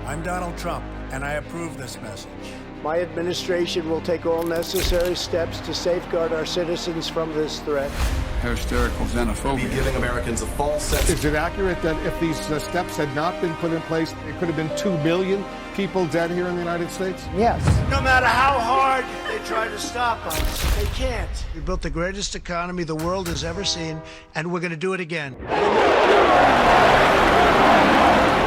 I'm Donald Trump, and I approve this message. My administration will take all necessary steps to safeguard our citizens from this threat. Hysterical xenophobia. Giving Americans a false sense. Is it accurate that if these steps had not been put in place, it could have been 2 million people dead here in the United States? Yes. No matter how hard they try to stop us, they can't. We built the greatest economy the world has ever seen, and we're going to do it again.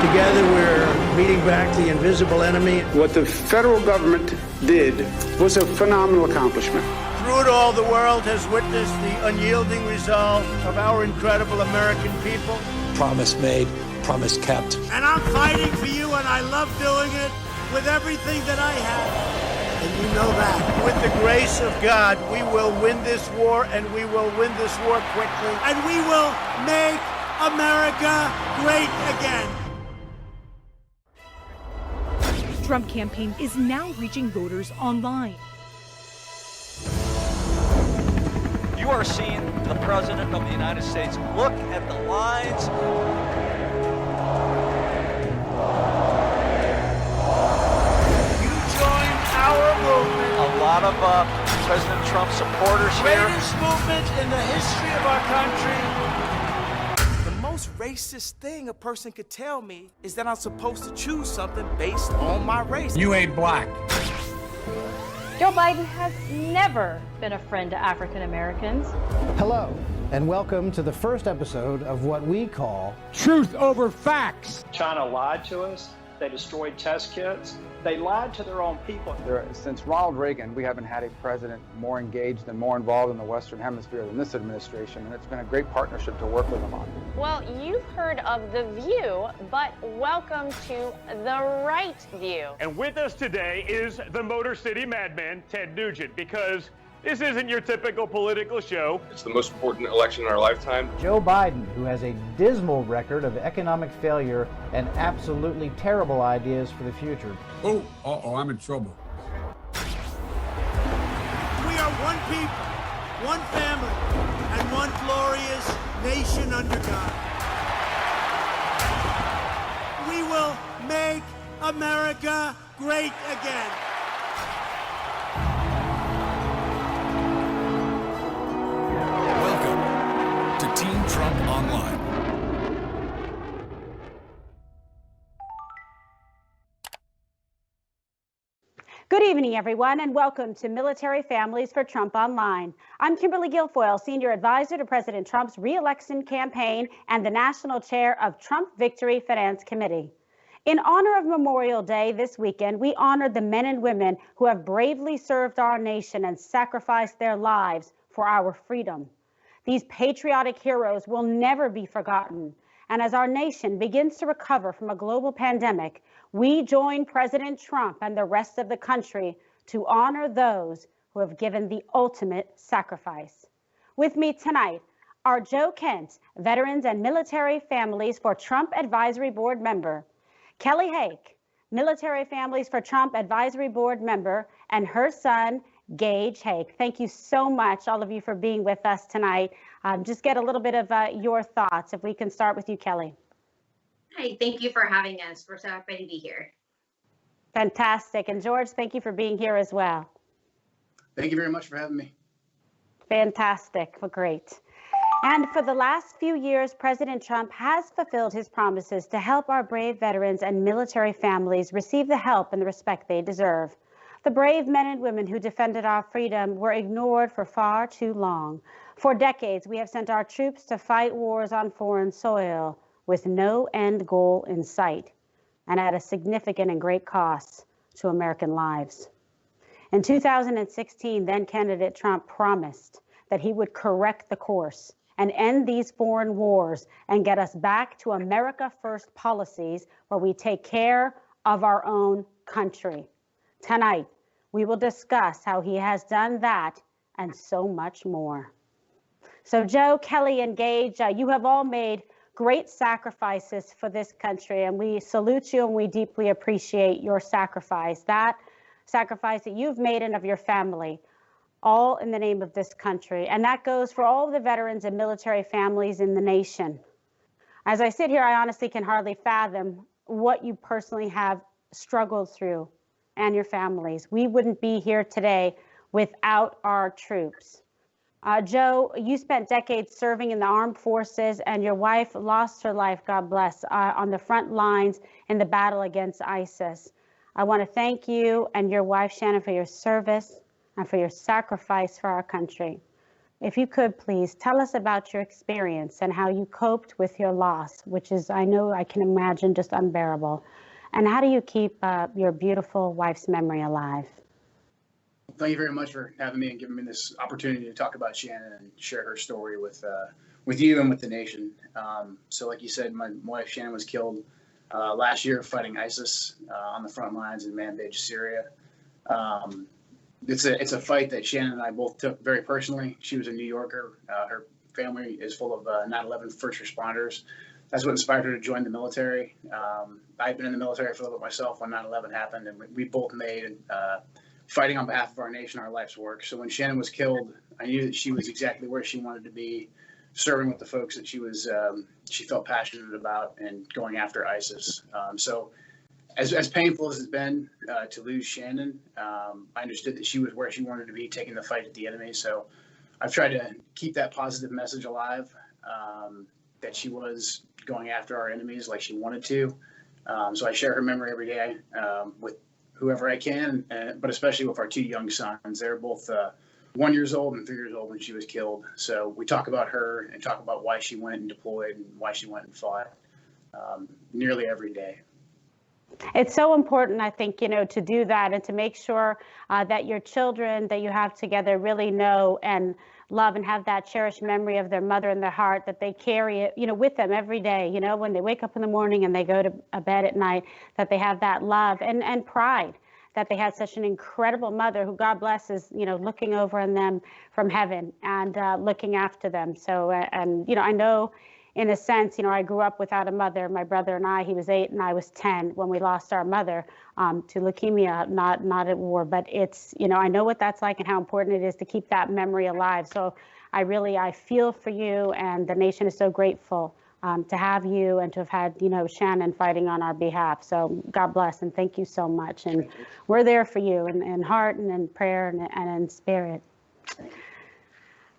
Together, we're beating back the invisible enemy. What the federal government did was a phenomenal accomplishment. Through it all, the world has witnessed the unyielding resolve of our incredible American people. Promise made, promise kept. And I'm fighting for you, and I love doing it with everything that I have. And you know that. With the grace of God, we will win this war, and we will win this war quickly. And we will make America great again. Trump campaign is now reaching voters online. You are seeing the President of the United States. Look at the lines. You join our movement. A lot of President Trump supporters here. Greatest movement in the history of our country. The most racist thing a person could tell me is that I'm supposed to choose something based on my race. You ain't black. Joe Biden has never been a friend to African Americans. Hello, and welcome to the first episode of what we call Truth Over Facts. China lied to us. They destroyed test kits. They lied to their own people. Since Ronald Reagan, we haven't had a president more engaged and more involved in the Western Hemisphere than this administration, and it's been a great partnership to work with him on. Well, you've heard of The View, but welcome to The Right View. And with us today is the Motor City madman, Ted Nugent, because this isn't your typical political show. It's the most important election in our lifetime. Joe Biden, who has a dismal record of economic failure and absolutely terrible ideas for the future. I'm in trouble. We are one people, one family, and one glorious nation under God. We will make America great again. Welcome to Team Trump Online. Good evening, everyone, and welcome to Military Families for Trump Online. I'm Kimberly Guilfoyle, Senior Advisor to President Trump's re-election campaign and the National Chair of Trump Victory Finance Committee. In honor of Memorial Day this weekend, we honored the men and women who have bravely served our nation and sacrificed their lives for our freedom. These patriotic heroes will never be forgotten. And as our nation begins to recover from a global pandemic, we join President Trump and the rest of the country to honor those who have given the ultimate sacrifice. With me tonight are Joe Kent, Veterans and Military Families for Trump Advisory Board member, Kelli Hake, Military Families for Trump Advisory Board member, and her son, Gage Hake. Thank you so much, all of you, for being with us tonight. Just get a little bit of your thoughts. If we can start with you, Kelli. Hi, thank you for having us. We're so happy to be here. Fantastic. And George, thank you for being here as well. Thank you very much for having me. Fantastic. Well, great. And for the last few years, President Trump has fulfilled his promises to help our brave veterans and military families receive the help and the respect they deserve. The brave men and women who defended our freedom were ignored for far too long. For decades, we have sent our troops to fight wars on foreign soil with no end goal in sight, and at a significant and great cost to American lives. In 2016, then candidate Trump promised that he would correct the course and end these foreign wars and get us back to America First policies where we take care of our own country. Tonight, we will discuss how he has done that and so much more. So Joe, Kelli, and Gage, you have all made great sacrifices for this country, and we salute you and we deeply appreciate your sacrifice, that sacrifice that you've made and of your family, all in the name of this country. And that goes for all of the veterans and military families in the nation. As I sit here, I honestly can hardly fathom what you personally have struggled through and your families. We wouldn't be here today without our troops. Joe, you spent decades serving in the armed forces, and your wife lost her life, God bless, on the front lines in the battle against ISIS. I want to thank you and your wife, Shannon, for your service and for your sacrifice for our country. If you could, please tell us about your experience and how you coped with your loss, which is, I know I can imagine, just unbearable. And how do you keep your beautiful wife's memory alive? Thank you very much for having me and giving me this opportunity to talk about Shannon and share her story with you and with the nation. So like you said, my wife Shannon was killed last year fighting ISIS on the front lines in Manbij, Syria. It's a fight that Shannon and I both took very personally. She was a New Yorker. Her family is full of 9/11 first responders. That's what inspired her to join the military. I've been in the military for a little bit myself when 9/11 happened, and we both made fighting on behalf of our nation our life's work. So when Shannon was killed, I knew that she was exactly where she wanted to be, serving with the folks that she felt passionate about and going after ISIS. So as painful as it's been to lose Shannon, I understood that she was where she wanted to be, taking the fight at the enemy. So I've tried to keep that positive message alive, that she was going after our enemies like she wanted to. So I share her memory every day with whoever I can, but especially with our two young sons. They're both 1 year old and 3 years old when she was killed. So we talk about her and talk about why she went and deployed and why she went and fought nearly every day. It's so important, I think, to do that and to make sure that your children that you have together really know and love and have that cherished memory of their mother in their heart, that they carry it, with them every day, when they wake up in the morning and they go to bed at night, that they have that love and pride that they had such an incredible mother who, God bless, is, looking over on them from heaven and looking after them. So, I know in a sense, I grew up without a mother. My brother and I, he was 8 and I was 10 when we lost our mother to leukemia, not at war. But it's, I know what that's like and how important it is to keep that memory alive. So I feel for you, and the nation is so grateful to have you and to have had, Shannon fighting on our behalf. So God bless and thank you so much. And we're there for you in heart and in prayer and in spirit.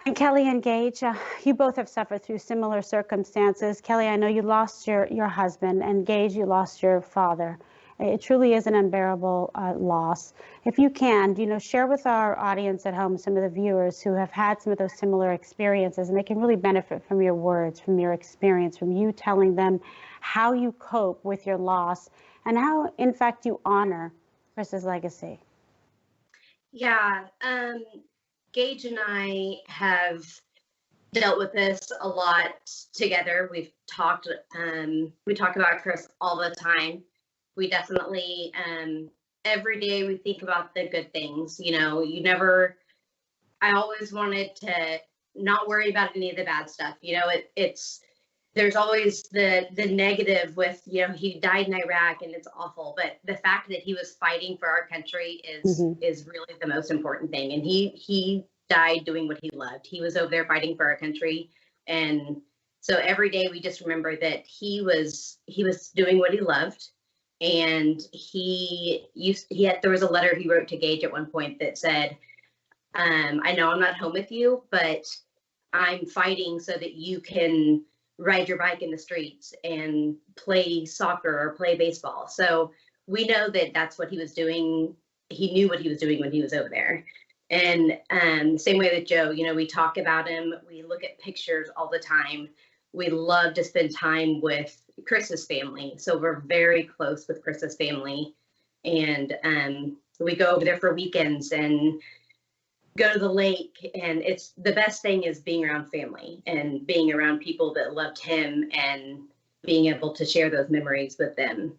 And Kelli and Gage, you both have suffered through similar circumstances. Kelli, I know you lost your husband, and Gage, you lost your father. It truly is an unbearable loss. If you can, share with our audience at home, some of the viewers who have had some of those similar experiences, and they can really benefit from your words, from your experience, from you telling them how you cope with your loss and how, in fact, you honor Chris's legacy. Yeah. Gage and I have dealt with this a lot together. We talk about Chris all the time. We definitely, every day we think about the good things. I always wanted to not worry about any of the bad stuff. There's always the negative with, he died in Iraq and it's awful, but the fact that he was fighting for our country is really the most important thing. And he died doing what he loved. He was over there fighting for our country. And so every day we just remember that he was doing what he loved. And there was a letter he wrote to Gage at one point that said, I know I'm not home with you, but I'm fighting so that you can ride your bike in the streets and play soccer or play baseball. So we know that that's what he was doing. He knew what he was doing when he was over there. And same way with Joe, we talk about him. We look at pictures all the time. We love to spend time with Chris's family. So we're very close with Chris's family. And we go over there for weekends and go to the lake. And it's the best thing is being around family and being around people that loved him and being able to share those memories with them.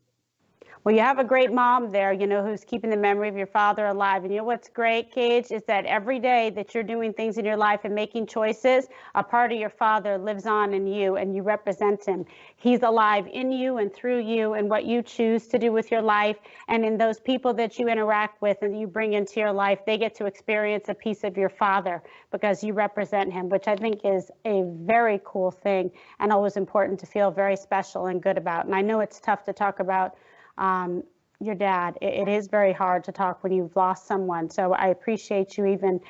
Well, you have a great mom there, who's keeping the memory of your father alive. And you know what's great, Cage, is that every day that you're doing things in your life and making choices, a part of your father lives on in you, and you represent him. He's alive in you and through you and what you choose to do with your life. And in those people that you interact with and you bring into your life, they get to experience a piece of your father because you represent him, which I think is a very cool thing and always important to feel very special and good about. And I know it's tough to talk about your dad. It is very hard to talk when you've lost someone. So I appreciate you even,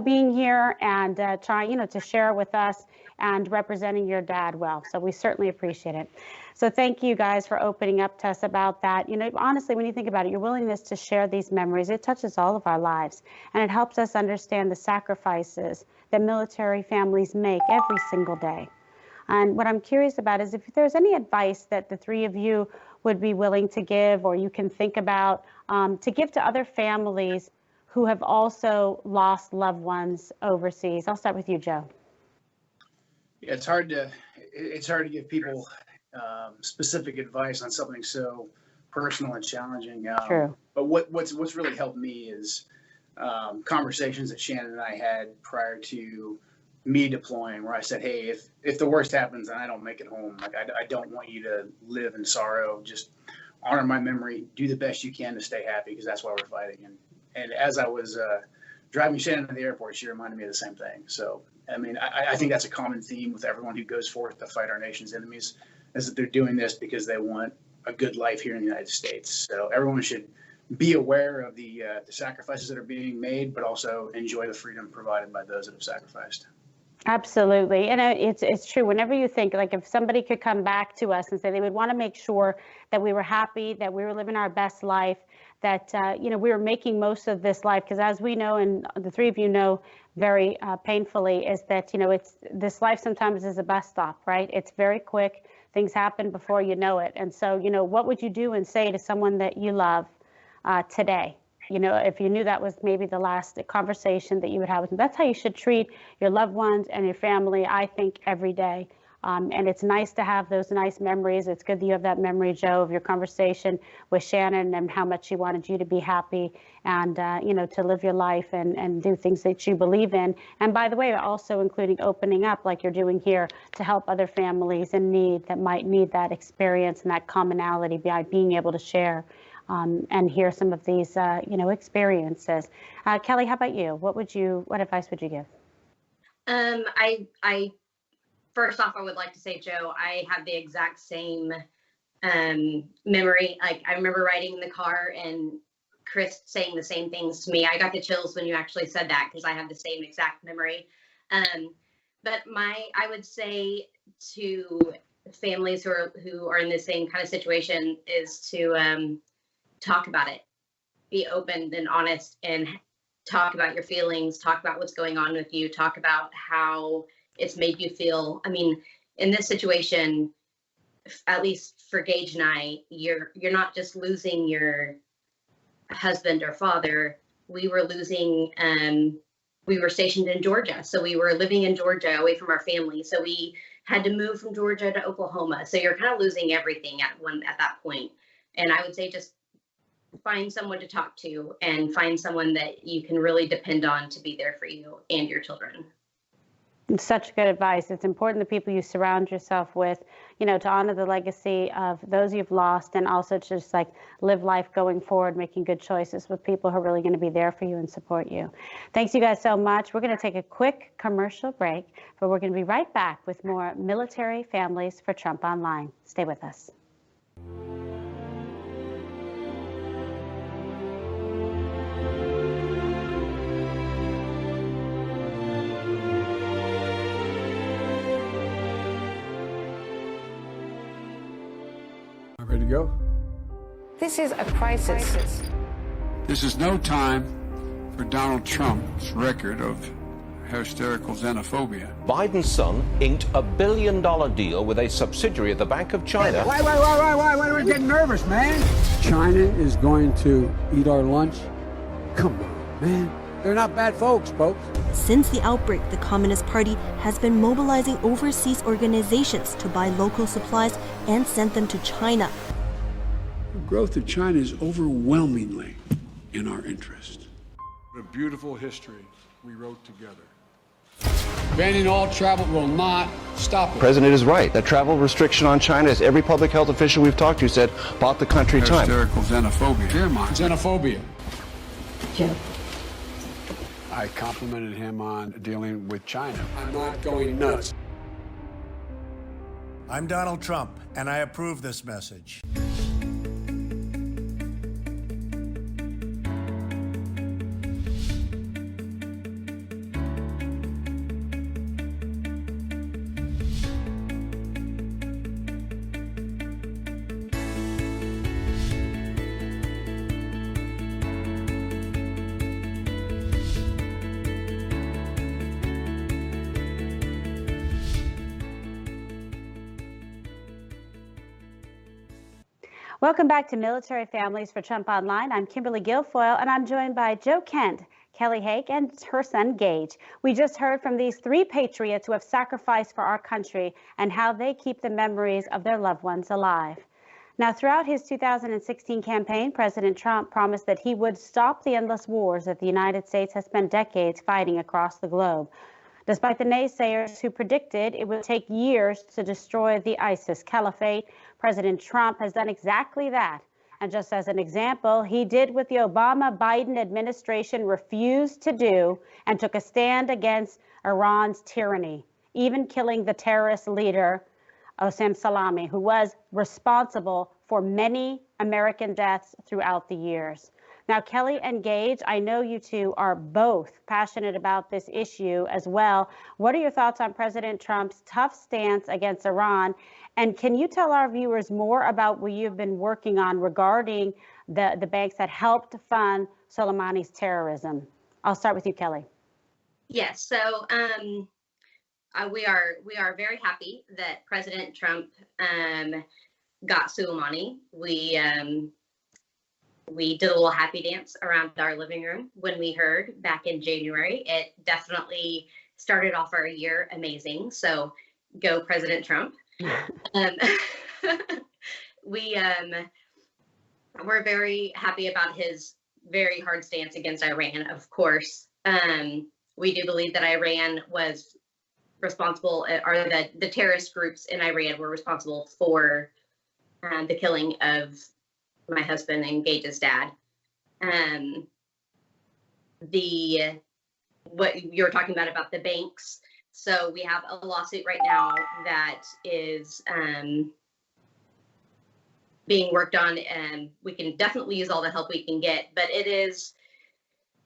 being here and trying, to share with us and representing your dad well. So we certainly appreciate it. So thank you guys for opening up to us about that. Honestly, when you think about it, your willingness to share these memories, it touches all of our lives, and it helps us understand the sacrifices that military families make every single day. And what I'm curious about is if there's any advice that the three of you would be willing to give, or you can think about to give to other families who have also lost loved ones overseas. I'll start with you, Joe. Yeah, it's hard to give people specific advice on something so personal and challenging. True. But what's really helped me is conversations that Shannon and I had prior to me deploying, where I said, hey, if the worst happens and I don't make it home, like I don't want you to live in sorrow. Just honor my memory, do the best you can to stay happy, because that's why we're fighting. And as I was driving Shannon to the airport, she reminded me of the same thing. So, I mean, I think that's a common theme with everyone who goes forth to fight our nation's enemies, is that they're doing this because they want a good life here in the United States. So everyone should be aware of the sacrifices that are being made, but also enjoy the freedom provided by those that have sacrificed. Absolutely. And it's true. Whenever you think, like, if somebody could come back to us and say they would want to make sure that we were happy, that we were living our best life, that, we were making most of this life, because as we know, and the three of you know very painfully, is that, this life sometimes is a bus stop, right? It's very quick. Things happen before you know it. And so, what would you do and say to someone that you love today? If you knew that was maybe the last conversation that you would have with them. That's how you should treat your loved ones and your family, I think, every day. And it's nice to have those nice memories. It's good that you have that memory, Joe, of your conversation with Shannon and how much she wanted you to be happy and, to live your life and do things that you believe in. And by the way, also including opening up like you're doing here to help other families in need that might need that experience and that commonality by being able to share and hear some of these, experiences. Kelli, how about you? What advice would you give? I first off, I would like to say, Joe, I have the exact same memory. Like, I remember riding in the car and Chris saying the same things to me. I got the chills when you actually said that, because I have the same exact memory. But I would say to families who are in the same kind of situation is to talk about it, be open and honest, and talk about your feelings, talk about what's going on with you, talk about how it's made you feel. I mean, in this situation, at least for Gage and I, you're not just losing your husband or father. We were losing, we were stationed in Georgia. So we were living in Georgia away from our family. So we had to move from Georgia to Oklahoma. So you're kind of losing everything at that point. And I would say just find someone to talk to and find someone that you can really depend on to be there for you and your children. Such good advice. It's important the people you surround yourself with, to honor the legacy of those you've lost, and also to just live life going forward, making good choices with people who are really going to be there for you and support you. Thanks you guys so much. We're going to take a quick commercial break, but we're going to be right back with more Military Families for Trump Online. Stay with us. Ready to go? This is a crisis. This is no time for Donald Trump's record of hysterical xenophobia. Biden's son inked $1 billion deal with a subsidiary of the Bank of China. Why are we getting nervous, man? China is going to eat our lunch? Come on, man. They're not bad folks. Since the outbreak, the Communist Party has been mobilizing overseas organizations to buy local supplies and send them to China. The growth of China is overwhelmingly in our interest. A beautiful history we wrote together. Banning all travel will not stop it. The president is right. That travel restriction on China, as every public health official we've talked to said, bought the country time. Hysterical xenophobia. Xenophobia. Joe. I complimented him on dealing with China. I'm not going nuts. I'm Donald Trump, and I approve this message. Welcome back to Military Families for Trump Online. I'm Kimberly Guilfoyle, and I'm joined by Joe Kent, Kelli Hake, and her son Gage. We just heard from these three patriots who have sacrificed for our country and how they keep the memories of their loved ones alive. Now, throughout his 2016 campaign, President Trump promised that he would stop the endless wars that the United States has spent decades fighting across the globe. Despite the naysayers who predicted it would take years to destroy the ISIS caliphate, President Trump has done exactly that. And just as an example, he did what the Obama-Biden administration refused to do and took a stand against Iran's tyranny, even killing the terrorist leader, Qasem Soleimani, who was responsible for many American deaths throughout the years. Now, Kelli and Gage, I know you two are both passionate about this issue as well. What are your thoughts on President Trump's tough stance against Iran? And can you tell our viewers more about what you've been working on regarding the banks that helped fund Soleimani's terrorism? I'll start with you, Kelli. Yes, so we are very happy that President Trump got Soleimani. We did a little happy dance around our living room when we heard back in January. It definitely started off our year amazing. So go President Trump. We're very happy about his very hard stance against Iran, of course. We do believe that Iran was responsible, or the terrorist groups in Iran were responsible for the killing of my husband and Gage's dad. What you're talking about the banks. So we have a lawsuit right now that is being worked on, and we can definitely use all the help we can get, but it is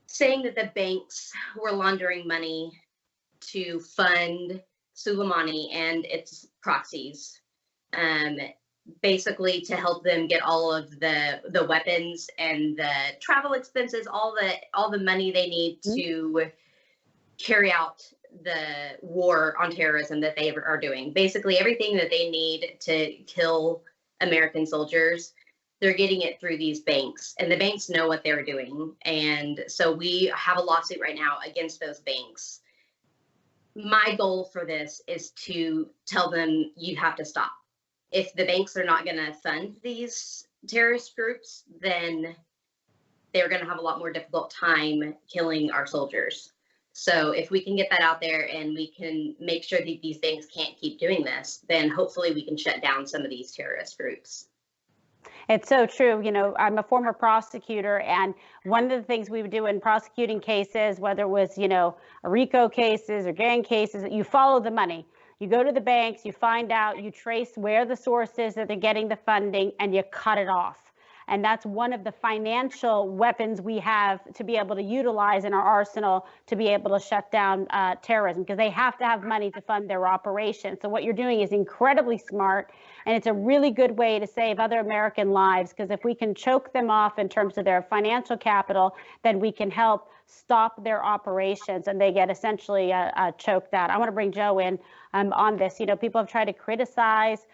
saying that the banks were laundering money to fund Soleimani and its proxies, basically to help them get all of the weapons and the travel expenses, all the money they need to carry out the war on terrorism that they are doing. Basically everything that they need to kill American soldiers, they're getting it through these banks, and the banks know what they're doing. And so we have a lawsuit right now against those banks. My goal for this is to tell them you have to stop. If the banks are not going to fund these terrorist groups, then they're going to have a lot more difficult time killing our soldiers. So if we can get that out there and we can make sure that these banks can't keep doing this, then hopefully we can shut down some of these terrorist groups. It's so true. You know, I'm a former prosecutor, and one of the things we would do in prosecuting cases, whether it was, RICO cases or gang cases, you follow the money. You go to the banks, you find out, you trace where the source is that they're getting the funding, and you cut it off. And that's one of the financial weapons we have to be able to utilize in our arsenal to be able to shut down terrorism, because they have to have money to fund their operation. So what you're doing is incredibly smart, and it's a really good way to save other American lives, because if we can choke them off in terms of their financial capital, then we can help stop their operations, and they get essentially choked out. I want to bring Joe in on this. People have tried to criticize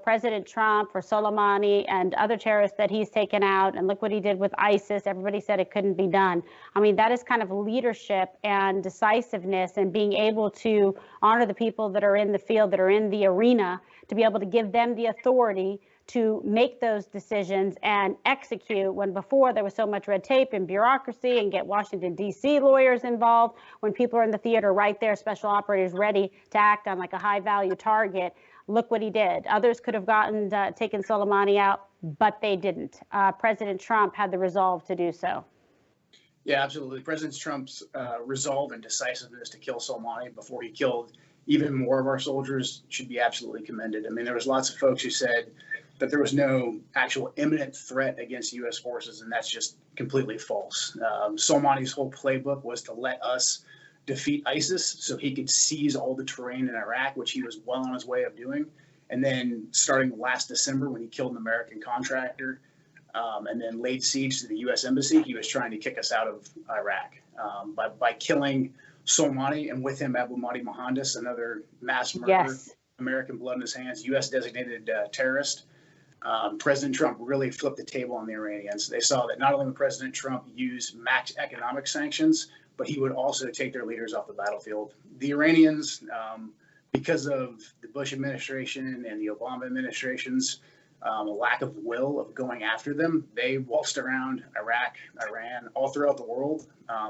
President Trump for Soleimani and other terrorists that he's taken out, and look what he did with ISIS. Everybody said it couldn't be done. I mean, that is kind of leadership and decisiveness, and being able to honor the people that are in the field, that are in the arena, to be able to give them the authority to make those decisions and execute, when before there was so much red tape and bureaucracy, and get Washington, D.C. lawyers involved. When people are in the theater right there, special operators ready to act on like a high value target. Look what he did. Others could have taken Soleimani out, but they didn't. President Trump had the resolve to do so. Yeah, absolutely. President Trump's resolve and decisiveness to kill Soleimani before he killed even more of our soldiers should be absolutely commended. I mean, there was lots of folks who said that there was no actual imminent threat against U.S. forces, and that's just completely false. Soleimani's whole playbook was to let us defeat ISIS so he could seize all the terrain in Iraq, which he was well on his way of doing. And then starting last December, when he killed an American contractor and then laid siege to the U.S. embassy, he was trying to kick us out of Iraq. By killing Soleimani and with him Abu Mahdi Mohandas, another mass murderer, American blood in his hands, U.S. designated terrorist. President Trump really flipped the table on the Iranians. They saw that not only would President Trump use max economic sanctions, but he would also take their leaders off the battlefield. The Iranians, because of the Bush administration and the Obama administration's a lack of will of going after them, they waltzed around Iraq, Iran, all throughout the world,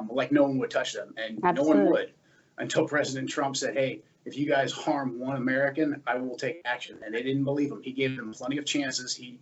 like no one would touch them. And Absolutely. No one would until President Trump said, hey, if you guys harm one American, I will take action. And they didn't believe him. He gave them plenty of chances. He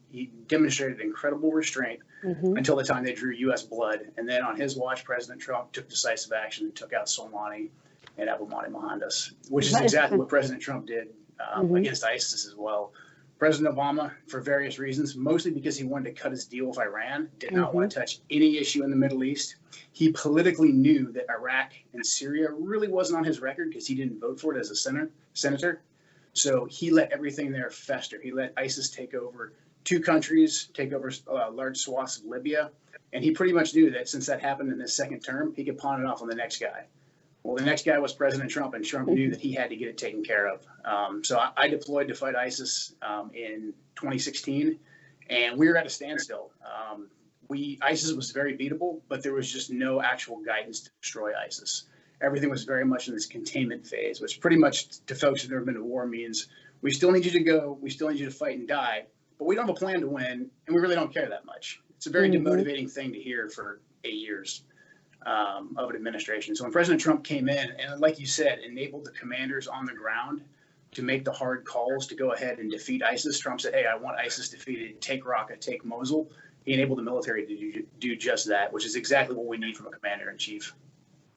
demonstrated incredible restraint until the time they drew U.S. blood. And then on his watch, President Trump took decisive action and took out Soleimani and Abu Mahdi Mohandas, which is exactly what President Trump did against ISIS as well. President Obama, for various reasons, mostly because he wanted to cut his deal with Iran, did not want to touch any issue in the Middle East. He politically knew that Iraq and Syria really wasn't on his record because he didn't vote for it as a senator. So he let everything there fester. He let ISIS take over 2 countries, take over large swaths of Libya. And he pretty much knew that since that happened in his second term, he could pawn it off on the next guy. Well, the next guy was President Trump, and Trump knew that he had to get it taken care of. So I deployed to fight ISIS in 2016, and we were at a standstill. ISIS was very beatable, but there was just no actual guidance to destroy ISIS. Everything was very much in this containment phase, which pretty much to folks who've never been to war means we still need you to go, we still need you to fight and die, but we don't have a plan to win, and we really don't care that much. It's a very demotivating thing to hear for 8 years. Of an administration. So when President Trump came in and, like you said, enabled the commanders on the ground to make the hard calls to go ahead and defeat ISIS, Trump said, hey, I want ISIS defeated, take Raqqa, take Mosul. He enabled the military to do just that, which is exactly what we need from a commander-in-chief.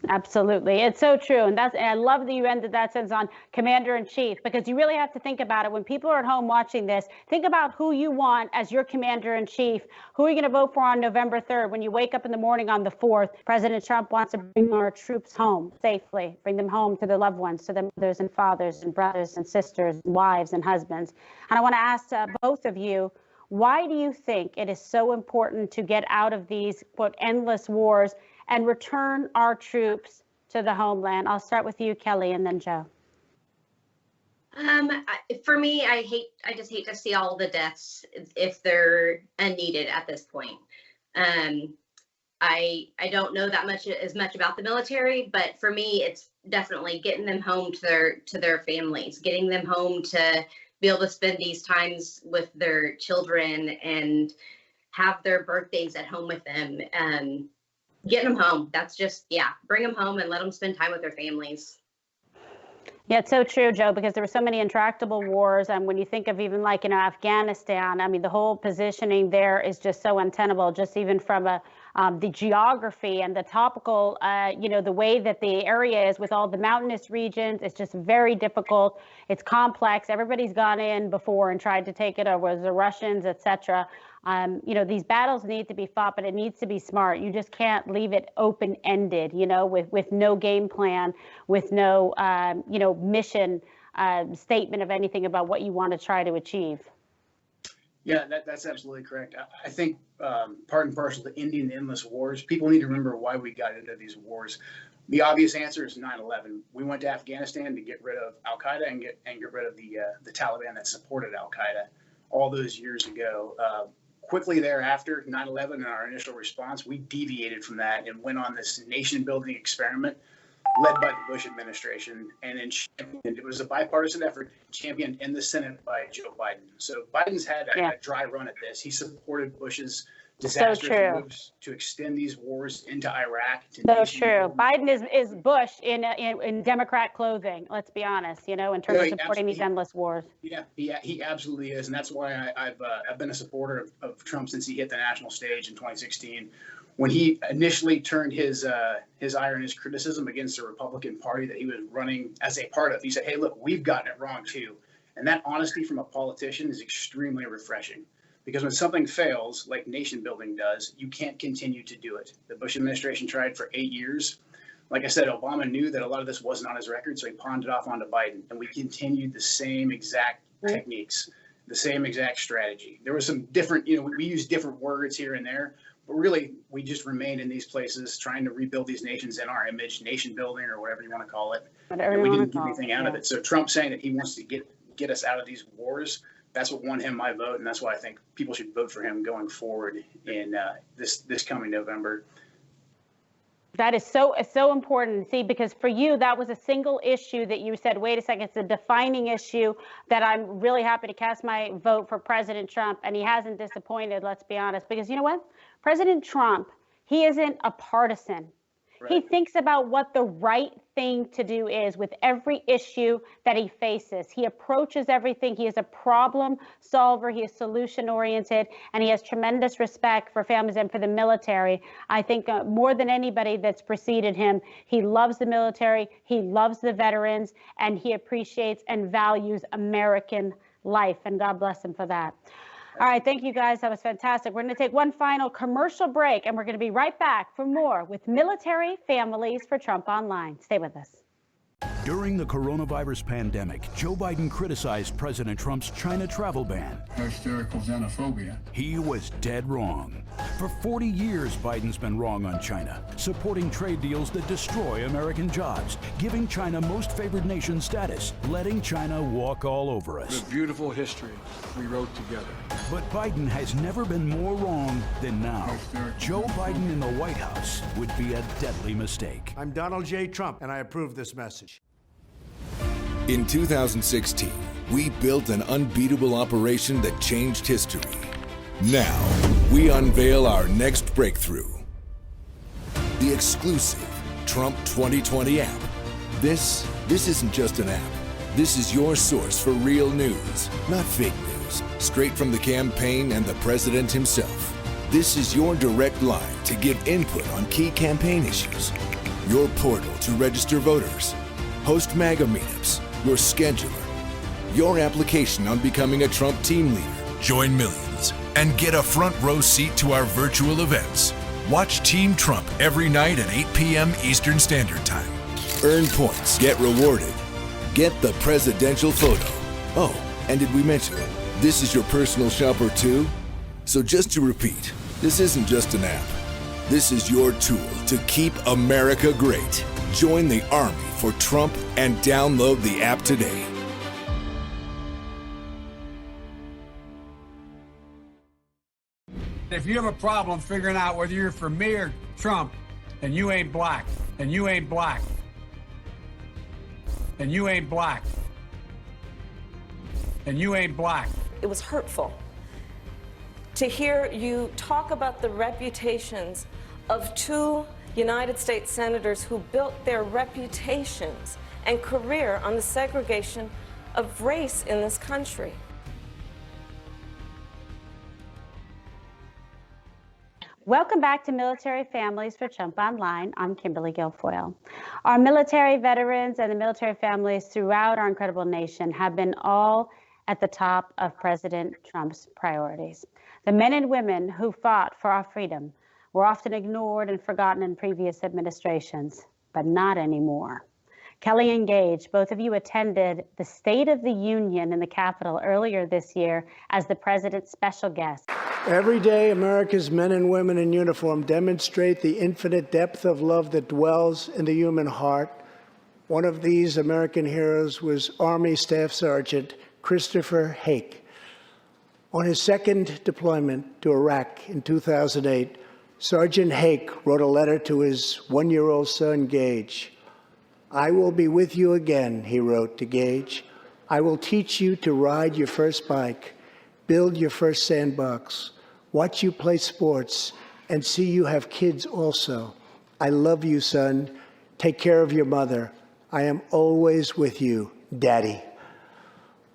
Absolutely. It's so true. And I love that you ended that sentence on commander-in-chief, because you really have to think about it. When people are at home watching this, think about who you want as your commander-in-chief. Who are you going to vote for on November 3rd? When you wake up in the morning on the 4th, President Trump wants to bring our troops home safely, bring them home to their loved ones, to their mothers and fathers and brothers and sisters, wives and husbands. And I want to ask both of you, why do you think it is so important to get out of these, quote, endless wars and return our troops to the homeland? I'll start with you, Kelli, and then Joe. For me, I just hate to see all the deaths if they're unneeded at this point. I don't know that much about the military, but for me, it's definitely getting them home to their families, getting them home to be able to spend these times with their children and have their birthdays at home with them. Getting them home. That's just, bring them home and let them spend time with their families. Yeah, it's so true, Joe, because there were so many intractable wars. And when you think of even like, Afghanistan, I mean, the whole positioning there is just so untenable, just even from the geography and the topical, the way that the area is with all the mountainous regions. It's just very difficult. It's complex. Everybody's gone in before and tried to take it over, the Russians, et cetera. These battles need to be fought, but it needs to be smart. You just can't leave it open-ended, with no game plan, with no, mission statement of anything about what you want to try to achieve. Yeah, that's absolutely correct. I think part and parcel to ending the endless wars, people need to remember why we got into these wars. The obvious answer is 9/11. We went to Afghanistan to get rid of Al-Qaeda and get rid of the Taliban that supported Al-Qaeda all those years ago. Quickly thereafter, 9/11 and our initial response, we deviated from that and went on this nation-building experiment led by the Bush administration, and then it was a bipartisan effort championed in the Senate by Joe Biden. So Biden's had a dry run at this. He supported Bush's disastrous moves to extend these wars into Iraq. So true. Biden is Bush in Democrat clothing. Let's be honest. In terms of supporting these endless wars. Yeah, he absolutely is, and that's why I've been a supporter of Trump since he hit the national stage in 2016. When he initially turned his ire and his criticism against the Republican Party that he was running as a part of, he said, "Hey, look, we've gotten it wrong too," and that honesty from a politician is extremely refreshing. Because when something fails, like nation building does, you can't continue to do it. The Bush administration tried for 8 years. Like I said, Obama knew that a lot of this wasn't on his record, so he pawned it off onto Biden. And we continued the same exact techniques, the same exact strategy. There was some different, we used different words here and there, but really we just remained in these places trying to rebuild these nations in our image, nation building or whatever you want to call it. And we didn't get anything out of it. So Trump saying that he wants to get us out of these wars, that's what won him my vote, and that's why I think people should vote for him going forward in this coming November. That is so important. See, because for you, that was a single issue that you said, wait a second, it's a defining issue that I'm really happy to cast my vote for President Trump, and he hasn't disappointed, let's be honest. Because you know what? President Trump, he isn't a partisan. Right. He thinks about what the right thing to do is with every issue that he faces. He approaches everything. He is a problem solver. He is solution oriented, and he has tremendous respect for families and for the military. I think more than anybody that's preceded him, he loves the military. He loves the veterans, and he appreciates and values American life. And God bless him for that. All right, thank you guys. That was fantastic. We're going to take one final commercial break, and we're going to be right back for more with Military Families for Trump Online. Stay with us. During the coronavirus pandemic, Joe Biden criticized President Trump's China travel ban. Hysterical xenophobia. He was dead wrong. For 40 years, Biden's been wrong on China, supporting trade deals that destroy American jobs, giving China most favored nation status, letting China walk all over us. The beautiful history we wrote together. But Biden has never been more wrong than now. Joe Biden in the White House would be a deadly mistake. I'm Donald J. Trump, and I approve this message. In 2016, we built an unbeatable operation that changed history. Now, we unveil our next breakthrough. The exclusive Trump 2020 app. This isn't just an app. This is your source for real news, not fake news. Straight from the campaign and the president himself. This is your direct line to give input on key campaign issues. Your portal to register voters. Host MAGA meetups. Your scheduler. Your application on becoming a Trump team leader. Join millions and get a front row seat to our virtual events. Watch Team Trump every night at 8 p.m. Eastern Standard Time. Earn points. Get rewarded. Get the presidential photo. Oh, and did we mention this is your personal shopper too? So just to repeat, this isn't just an app. This is your tool to keep America great. Join the Army for Trump and download the app today. If you have a problem figuring out whether you're for me or Trump, then you ain't black. And you ain't black. And you ain't black. And you ain't black. It was hurtful to hear you talk about the reputations of two United States senators who built their reputations and career on the segregation of race in this country. Welcome back to Military Families for Trump Online. I'm Kimberly Guilfoyle. Our military veterans and the military families throughout our incredible nation have been all at the top of President Trump's priorities. The men and women who fought for our freedom were often ignored and forgotten in previous administrations, but not anymore. Kelli and Gage, both of you attended the State of the Union in the Capitol earlier this year as the president's special guest. Every day, America's men and women in uniform demonstrate the infinite depth of love that dwells in the human heart. One of these American heroes was Army Staff Sergeant Christopher Hake. On his second deployment to Iraq in 2008, Sergeant Hake wrote a letter to his one-year-old son, Gage. I will be with you again, he wrote to Gage. I will teach you to ride your first bike, build your first sandbox, watch you play sports, and see you have kids also. I love you, son. Take care of your mother. I am always with you, Daddy.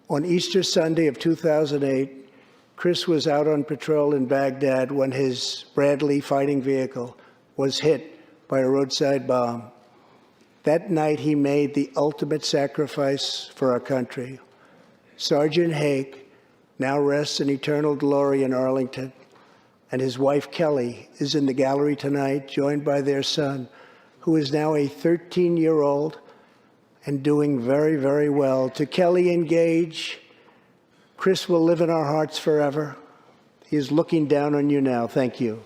On Easter Sunday of 2008, Chris was out on patrol in Baghdad when his Bradley fighting vehicle was hit by a roadside bomb. That night, he made the ultimate sacrifice for our country. Sergeant Hake now rests in eternal glory in Arlington, and his wife, Kelli, is in the gallery tonight, joined by their son, who is now a 13-year-old and doing very, very well. To Kelli and Gage, Chris will live in our hearts forever. He is looking down on you now. Thank you.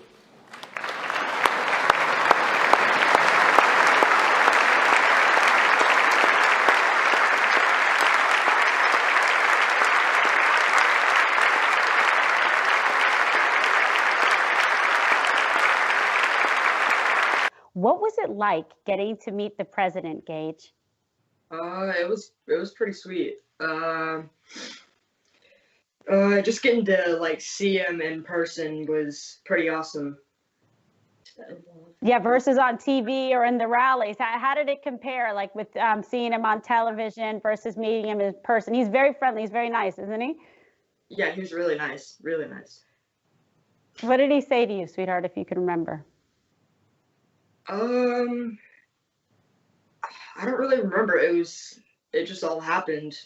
What was it like getting to meet the president, Gage? It was pretty sweet. Just getting to like see him in person was pretty awesome. Yeah, versus on TV or in the rallies. How did it compare, like with seeing him on television versus meeting him in person? He's very friendly. He's very nice, isn't he? Yeah, he was really nice. Really nice. What did he say to you, sweetheart, if you can remember? I don't really remember. It just all happened,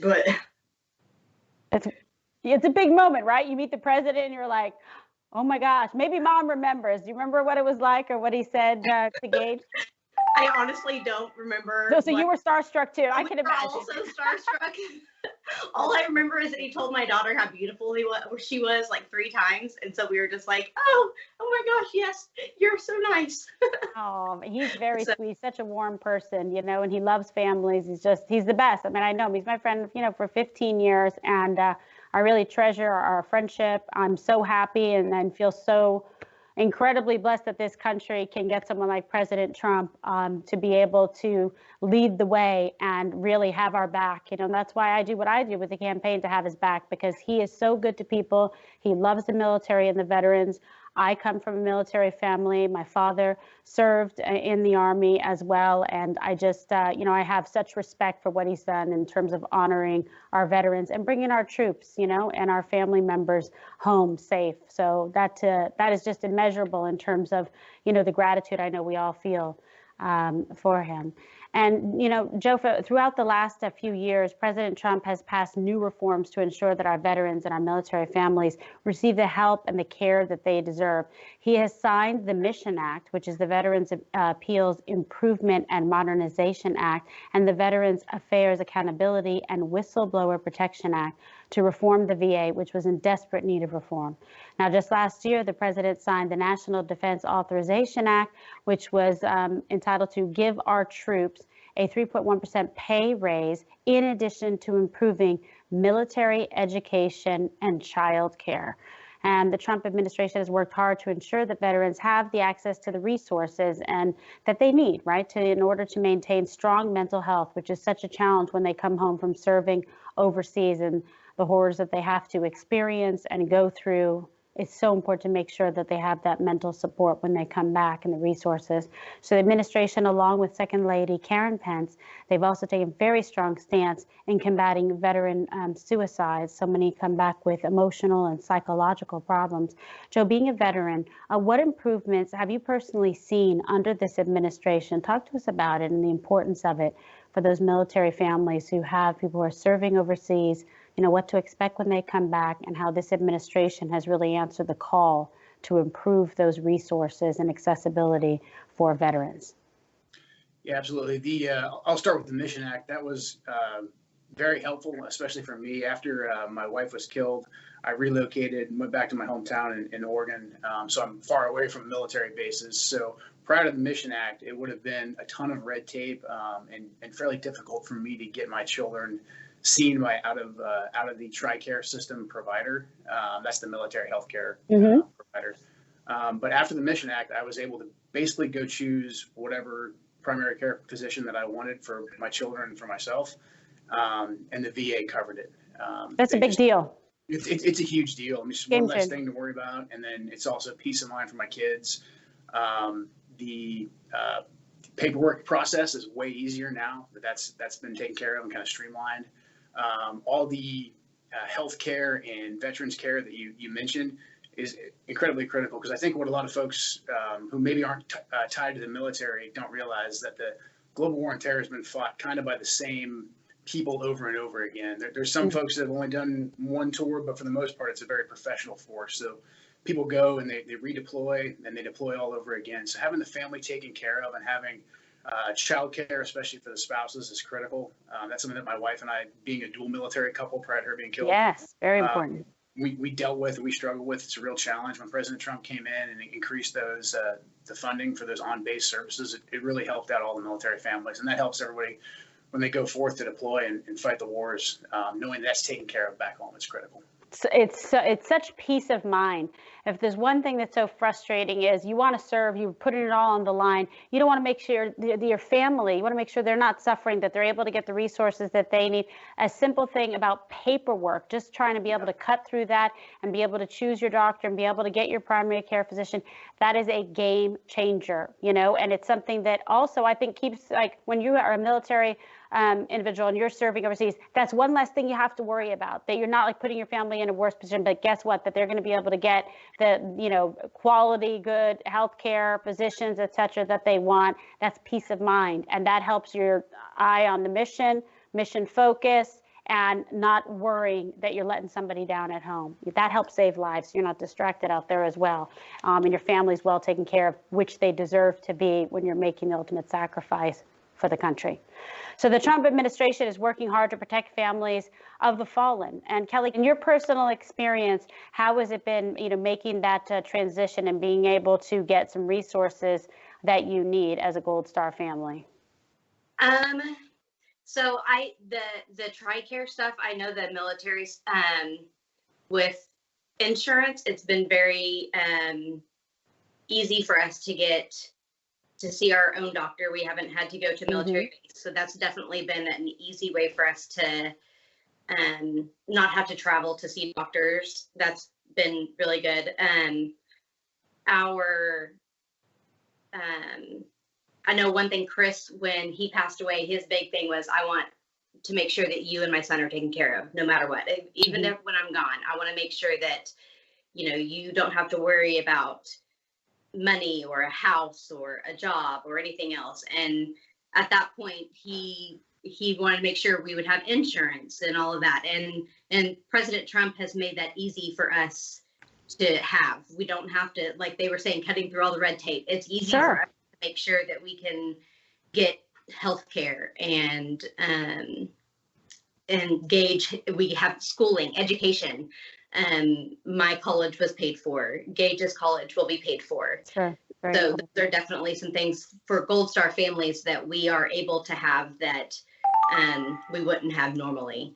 but it's a big moment, right? You meet the president and you're like, oh my gosh, maybe mom remembers. Do you remember what it was like or what he said to Gage? I honestly don't remember. So you were starstruck too. I can imagine. Also starstruck. All I remember is that he told my daughter how beautiful she was like 3 times, and so we were just like, oh my gosh, yes, you're so nice. Oh, he's very sweet, such a warm person, you know, and he loves families. He's the best. I mean, I know him. He's my friend, you know, for 15 years, and I really treasure our friendship. I'm so happy and feel so incredibly blessed that this country can get someone like President Trump to be able to lead the way and really have our back. You know, and that's why I do what I do with the campaign, to have his back, because he is so good to people. He loves the military and the veterans. I come from a military family. My father served in the Army as well. And I just, you know, I have such respect for what he's done in terms of honoring our veterans and bringing our troops, you know, and our family members home safe. So that is just immeasurable in terms of, you know, the gratitude I know we all feel for him. And, you know, Joe, throughout the last few years, President Trump has passed new reforms to ensure that our veterans and our military families receive the help and the care that they deserve. He has signed the Mission Act, which is the Veterans Appeals Improvement and Modernization Act, and the Veterans Affairs Accountability and Whistleblower Protection Act to reform the VA, which was in desperate need of reform. Now, just last year, the president signed the National Defense Authorization Act, which was entitled to give our troops a 3.1% pay raise, in addition to improving military education and child care. And the Trump administration has worked hard to ensure that veterans have the access to the resources and that they need, right, in order to maintain strong mental health, which is such a challenge when they come home from serving overseas, and the horrors that they have to experience and go through. It's so important to make sure that they have that mental support when they come back and the resources. So the administration, along with Second Lady Karen Pence, they've also taken a very strong stance in combating veteran suicides. So many come back with emotional and psychological problems. Joe, being a veteran, what improvements have you personally seen under this administration? Talk to us about it and the importance of it for those military families who have people who are serving overseas, you know, what to expect when they come back, and how this administration has really answered the call to improve those resources and accessibility for veterans. Yeah, absolutely. I'll start with the Mission Act. That was very helpful, especially for me. After my wife was killed, I relocated and went back to my hometown in Oregon. So I'm far away from military bases. So prior to the Mission Act, it would have been a ton of red tape and fairly difficult for me to get my children seen by out of the TRICARE system provider. That's the military healthcare provider. But after the Mission Act, I was able to basically go choose whatever primary care physician that I wanted for my children and for myself, and the VA covered it. That's a big deal. It's a huge deal. I mean, it's one less thing to worry about, and then it's also peace of mind for my kids. The paperwork process is way easier now, but that's been taken care of and kind of streamlined. All the health care and veterans care that you mentioned is incredibly critical, because I think what a lot of folks who maybe aren't tied to the military don't realize that the global war on terror has been fought kind of by the same people over and over again. There's some folks that have only done one tour, but for the most part, it's a very professional force. So people go and they redeploy and they deploy all over again. So having the family taken care of and having child care, especially for the spouses, is critical. That's something that my wife and I, being a dual military couple prior to her being killed. Yes, very important. We dealt with and we struggled with. It's a real challenge. When President Trump came in and increased those the funding for those on-base services, it really helped out all the military families, and that helps everybody when they go forth to deploy and fight the wars. Knowing that's taken care of back home is critical. It's such peace of mind. If there's one thing that's so frustrating is you want to serve, you're putting it all on the line. You don't want to make sure your family, you want to make sure they're not suffering, that they're able to get the resources that they need. A simple thing about paperwork, just trying to be able to cut through that and be able to choose your doctor and be able to get your primary care physician, that is a game changer, and it's something that also I think keeps, like, when you are a military individual and you're serving overseas, that's one less thing you have to worry about, that you're not like putting your family in a worse position. But guess what? That they're going to be able to get the quality, good health care, physicians, et cetera, that they want. That's peace of mind, and that helps your eye on the mission focus, and not worrying that you're letting somebody down at home. That helps save lives. You're not distracted out there as well, and your family's well taken care of, which they deserve to be when you're making the ultimate sacrifice for the country. So the Trump administration is working hard to protect families of the fallen. And Kelli, in your personal experience, how has it been, making that transition and being able to get some resources that you need as a Gold Star family? So the TRICARE stuff, I know the military's with insurance, it's been very easy for us to get to see our own doctor. We haven't had to go to military base. So that's definitely been an easy way for us to not have to travel to see doctors. That's been really good. I know one thing, Chris, when he passed away, his big thing was, I want to make sure that you and my son are taken care of no matter what. Even if when I'm gone, I want to make sure that, you don't have to worry about money or a house or a job or anything else. And at that point, he wanted to make sure we would have insurance and all of that. And President Trump has made that easy for us to have. We don't have to, like they were saying, cutting through all the red tape. It's easy for us to make sure that we can get health care and Gage, we have schooling, education. My college was paid for. Gage's college will be paid for. Sure. So there are definitely some things for Gold Star families that we are able to have that we wouldn't have normally.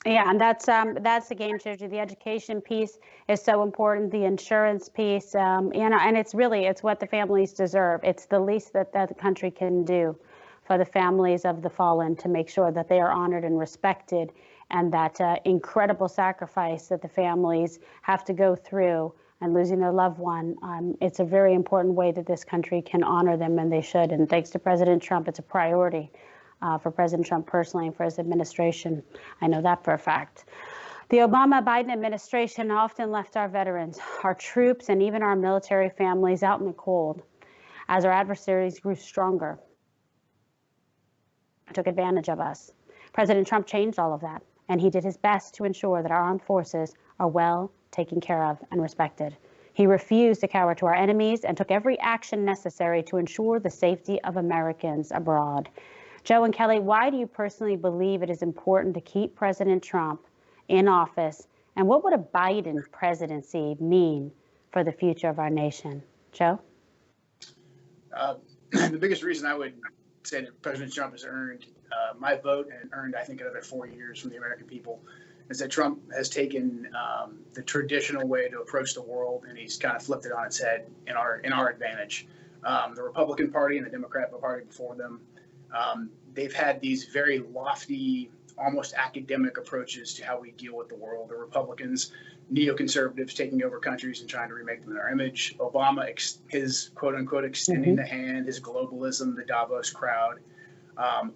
Yeah, and that's a game changer. The education piece is so important. The insurance piece, and it's what the families deserve. It's the least that the country can do for the families of the fallen, to make sure that they are honored and respected, and that incredible sacrifice that the families have to go through and losing their loved one. It's a very important way that this country can honor them, and they should. And thanks to President Trump, it's a priority for President Trump personally and for his administration. I know that for a fact. The Obama-Biden administration often left our veterans, our troops, and even our military families out in the cold as our adversaries grew stronger, took advantage of us. President Trump changed all of that, and he did his best to ensure that our armed forces are well taken care of and respected. He refused to cower to our enemies and took every action necessary to ensure the safety of Americans abroad. Joe and Kelli, why do you personally believe it is important to keep President Trump in office, and what would a Biden presidency mean for the future of our nation? Joe? The biggest reason I would say that President Trump has earned my vote and earned, I think, another 4 years from the American people is that Trump has taken the traditional way to approach the world, and he's kind of flipped it on its head in our advantage. The Republican Party and the Democrat Party before them, they've had these very lofty, almost academic approaches to how we deal with the world. The Republicans, neoconservatives taking over countries and trying to remake them in our image. Obama, his quote unquote extending the hand, his globalism, the Davos crowd.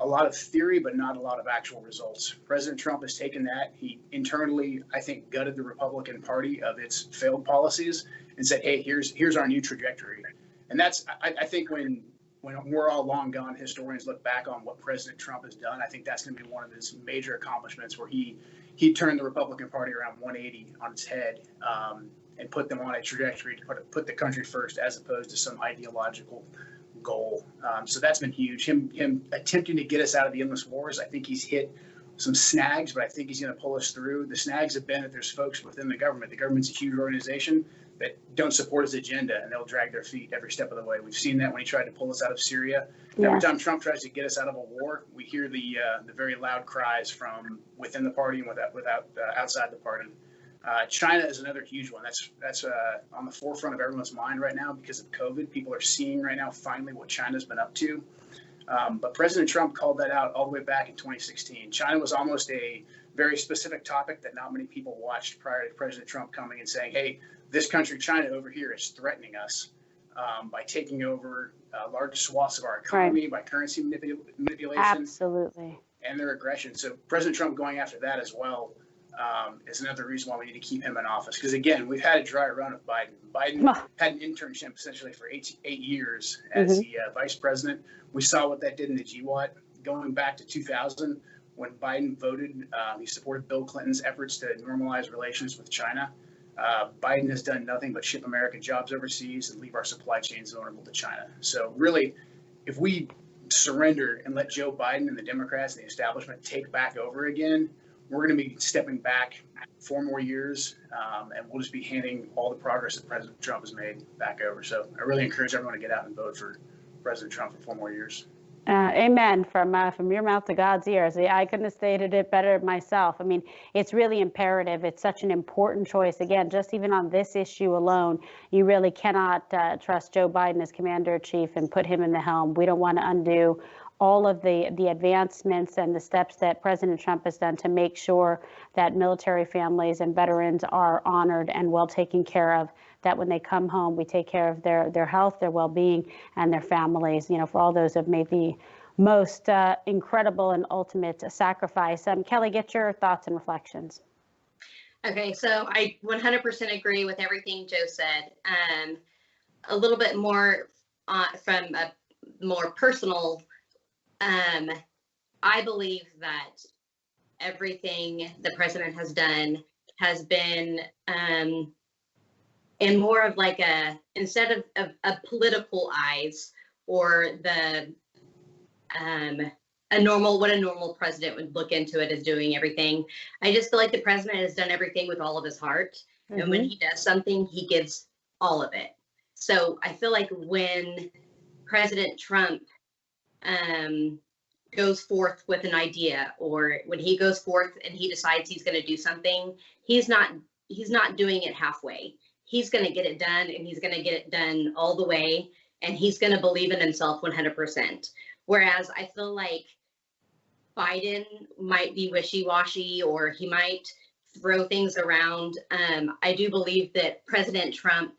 A lot of theory, but not a lot of actual results. President Trump has taken that. He internally, I think, gutted the Republican Party of its failed policies and said, hey, here's our new trajectory. And that's, I think when we're all long gone, historians look back on what President Trump has done. I think that's going to be one of his major accomplishments, where he turned the Republican Party around 180 on its head, and put them on a trajectory to put the country first, as opposed to some ideological goal. So that's been huge. Him attempting to get us out of the endless wars. I think he's hit some snags, but I think he's going to pull us through. The snags have been that there's folks within the government. The government's a huge organization that don't support his agenda, and they'll drag their feet every step of the way. We've seen that when he tried to pull us out of Syria. Yeah. Every time Trump tries to get us out of a war, we hear the very loud cries from within the party and without outside the party. China is another huge one. That's on the forefront of everyone's mind right now because of COVID. People are seeing right now finally what China's been up to. But President Trump called that out all the way back in 2016. China was almost a very specific topic that not many people watched prior to President Trump coming and saying, hey, this country, China over here, is threatening us by taking over large swaths of our economy, by currency manipulation. Absolutely. And their aggression. So President Trump going after that as well is another reason why we need to keep him in office. Because, again, we've had a dry run of Biden. Biden had an internship essentially for 8 years as the vice president. We saw what that did in the GWAT. Going back to 2000, when Biden voted, he supported Bill Clinton's efforts to normalize relations with China. Biden has done nothing but ship American jobs overseas and leave our supply chains vulnerable to China. So really, if we surrender and let Joe Biden and the Democrats and the establishment take back over again, we're going to be stepping back 4 more years, and we'll just be handing all the progress that President Trump has made back over. So I really encourage everyone to get out and vote for President Trump for 4 more years. Amen. From your mouth to God's ears. I couldn't have stated it better myself. I mean, it's really imperative. It's such an important choice. Again, just even on this issue alone, you really cannot trust Joe Biden as commander-in-chief and put him in the helm. We don't want to undo all of the advancements and the steps that President Trump has done to make sure that military families and veterans are honored and well taken care of, that when they come home, we take care of their health, their well-being, and their families, for all those who have made the most incredible and ultimate sacrifice. Kelli, get your thoughts and reflections. Okay, so I 100% agree with everything Joe said. A little bit more from a more personal I believe that everything the president has done has been in more of like instead of a political eyes or what a normal president would look into it as doing everything. I just feel like the president has done everything with all of his heart. And when he does something, he gives all of it. So I feel like when President Trump goes forth with an idea, or when he goes forth and he decides he's going to do something, he's not doing it halfway. He's going to get it done, and he's going to get it done all the way, and he's going to believe in himself 100%. Whereas I feel like Biden might be wishy-washy, or he might throw things around. I do believe that President Trump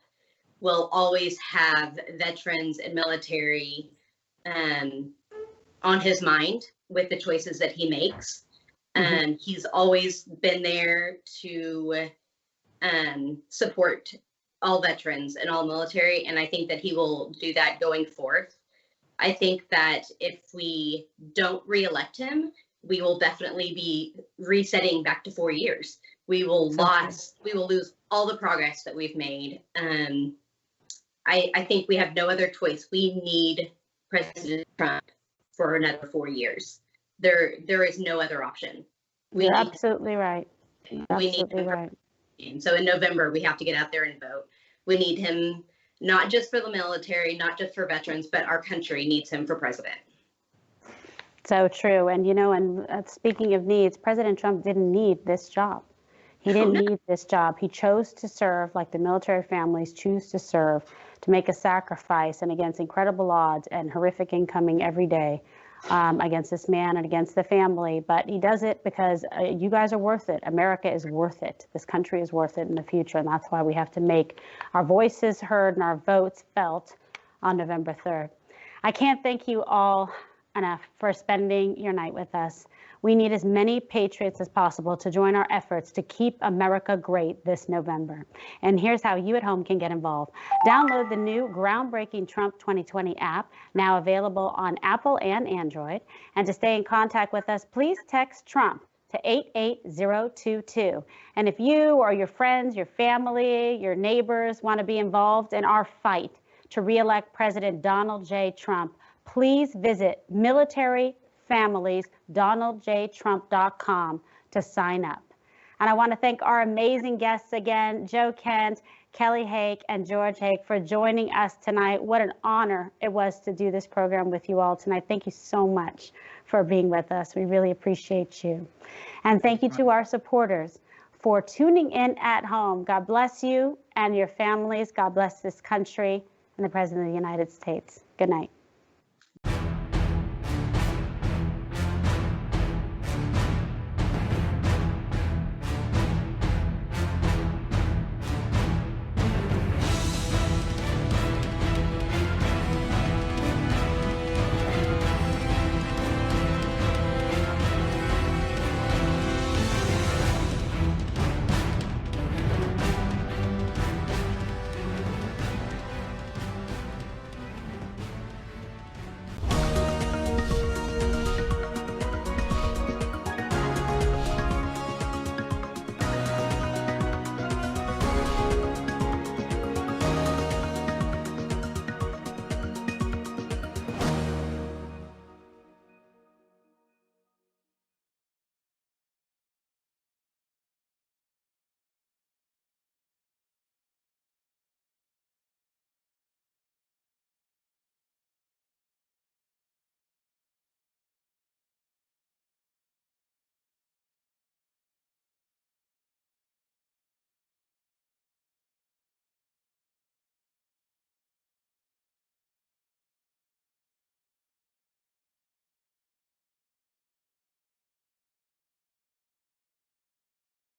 will always have veterans and military on his mind with the choices that he makes. He's always been there to support all veterans and all military, and I think that he will do that going forth. I think that if we don't reelect him, we will definitely be resetting back to 4 years. We will lose all the progress that we've made. I think we have no other choice. We need President Trump for another 4 years. There is no other option. You're absolutely right. Absolutely right. So in November, we have to get out there and vote. We need him, not just for the military, not just for veterans, but our country needs him for president. So true. And, speaking of needs, President Trump didn't need this job. He didn't need this job. He chose to serve like the military families choose to serve, to make a sacrifice and against incredible odds and horrific incoming every day against this man and against the family. But he does it because you guys are worth it. America is worth it. This country is worth it in the future. And that's why we have to make our voices heard and our votes felt on November 3rd. I can't thank you all enough for spending your night with us. We need as many patriots as possible to join our efforts to keep America great this November. And here's how you at home can get involved. Download the new groundbreaking Trump 2020 app, now available on Apple and Android. And to stay in contact with us, please text Trump to 88022. And if you or your friends, your family, your neighbors want to be involved in our fight to re-elect President Donald J. Trump, please visit militaryfamiliesdonaldjtrump.com to sign up. And I want to thank our amazing guests again, Joe Kent, Kelli Hake, and George Hake, for joining us tonight. What an honor it was to do this program with you all tonight. Thank you so much for being with us. We really appreciate you. And thank you to our supporters for tuning in at home. God bless you and your families. God bless this country and the President of the United States. Good night.